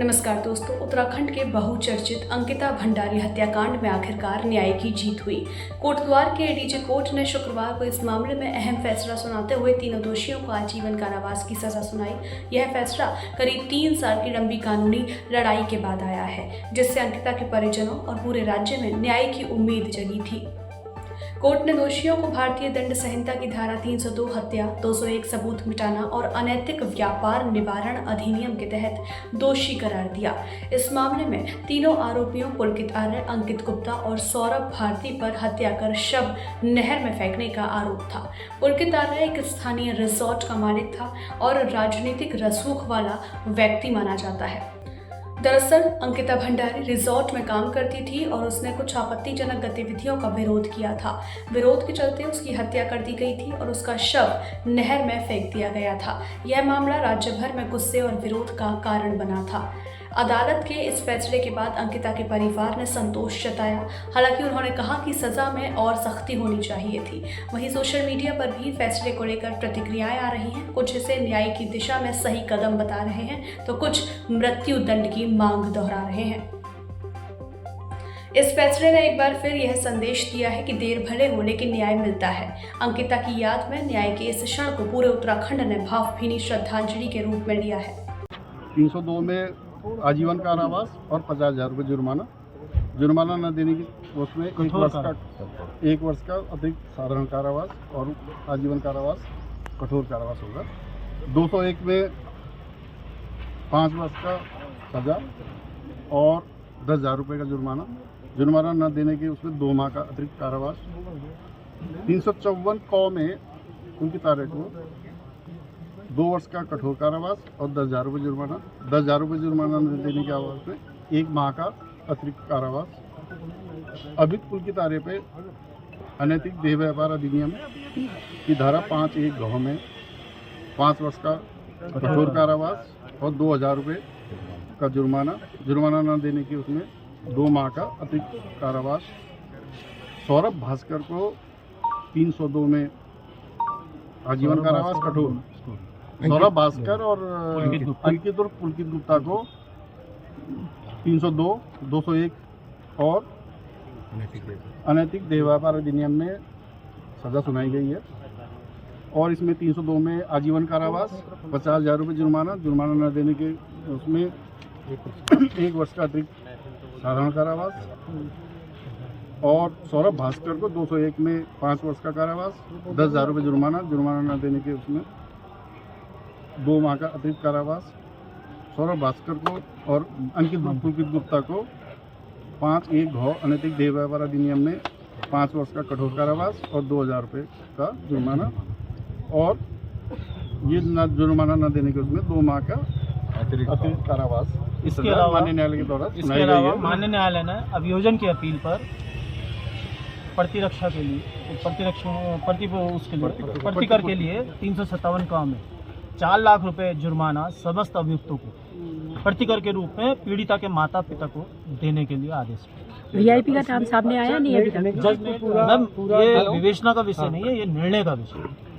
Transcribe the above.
नमस्कार दोस्तों, उत्तराखंड के बहुचर्चित अंकिता भंडारी हत्याकांड में आखिरकार न्याय की जीत हुई। कोटद्वार के एडीजे कोर्ट ने शुक्रवार को इस मामले में अहम फैसला सुनाते हुए तीनों दोषियों को आजीवन कारावास की सजा सुनाई। यह फैसला करीब 3 साल की लंबी कानूनी लड़ाई के बाद आया है, जिससे अंकिता के परिजनों और पूरे राज्य में न्याय की उम्मीद जगी थी। कोर्ट ने दोषियों को भारतीय दंड संहिता की धारा 302 हत्या, 201 सबूत मिटाना और अनैतिक व्यापार निवारण अधिनियम के तहत दोषी करार दिया। इस मामले में तीनों आरोपियों पुलकित आर्य, अंकित गुप्ता और सौरभ भारती पर हत्या कर शव नहर में फेंकने का आरोप था। पुलकित आर्य एक स्थानीय रिसोर्ट का मालिक था और राजनीतिक रसूख वाला व्यक्ति माना जाता है। दरअसल अंकिता भंडारी रिसोर्ट में काम करती थी और उसने कुछ आपत्तिजनक गतिविधियों का विरोध किया था। विरोध के चलते उसकी हत्या कर दी गई थी और उसका शव नहर में फेंक दिया गया था। यह मामला राज्य भर में गुस्से और विरोध का कारण बना था। अदालत के इस फैसले के बाद अंकिता के परिवार ने संतोष जताया। हालांकि उन्होंने कहा कि सजा में और सख्ती होनी चाहिए थी। वहीं सोशल मीडिया पर भी फैसले को लेकर प्रतिक्रियाएं आ रही हैं। कुछ इसे न्याय की दिशा में सही कदम बता रहे हैं, तो कुछ मृत्यु दंड की मांग दोहरा रहे हैं। इस फैसले ने एक बार फिर यह संदेश दिया है कि देर भले हो लेकिन न्याय मिलता है। अंकिता की याद में न्याय के इस क्षण को पूरे उत्तराखंड ने भावभीनी श्रद्धांजलि के रूप में लिया है। 302 में आजीवन कारावास और 50,000 रुपये जुर्माना न देने की उसमें 1 वर्ष का अतिरिक्त साधारण कारावास और आजीवन कारावास कठोर कारावास होगा। 201 में 5 वर्ष का सजा और 10,000 रुपये का जुर्माना न देने के उसमें 2 माह का अतिरिक्त कारावास। 354 कौ में उनकी तारीख को 2 वर्ष का कठोर कारावास और 10,000 रुपये जुर्माना। 10,000 रुपये जुर्माना न देने के आवाज में 1 माह का अतिरिक्त कारावास। अभियुक्त पुलकित आर्य पे अनैतिक देह व्यापार अधिनियम की धारा 5(1) घ में 5 वर्ष का कठोर कारावास और 2,000 रुपये का जुर्माना न देने की उसमें 2 माह का अतिरिक्त कारावास। सौरभ भास्कर को 302 में आजीवन कारावास कठोर, सौरभ भास्कर और अंकित और पुलकित गुप्ता को 302, 201 और अनैतिक देह व्यापार अधिनियम में सजा सुनाई गई है। और इसमें 302 में आजीवन कारावास, 50,000 रुपये जुर्माना न देने के उसमें 1 वर्ष का अतिरिक्त साधारण कारावास। और सौरभ भास्कर को 201 में 5 वर्ष का कारावास, 10,000 रुपये जुर्माना न देने के उसमें 2 माह का अतिरिक्त कारावास। सौरभ भास्कर को और अंकित पुलकित गुप्ता को 5(1) घ अनैतिक देह व्यापार अधिनियम में 5 वर्ष का कठोर कारावास और 2,000 रुपये का जुर्माना। और ये जुर्माना न देने के उसमें 2 माह का अतिरिक्त कारावास। इसके अलावा माननीय न्यायालय के द्वारा माननीय न्यायालय ने अभियोजन की अपील पर प्रतिकर के लिए 357 का में 4 लाख रुपए जुर्माना समस्त अभियुक्तों को प्रतिकर के रूप में पीड़िता के माता पिता को देने के लिए आदेश। वीआईपी का नाम सामने आया नहीं अभी तक? जज ये विवेचना का विषय नहीं है, ये निर्णय का विषय है।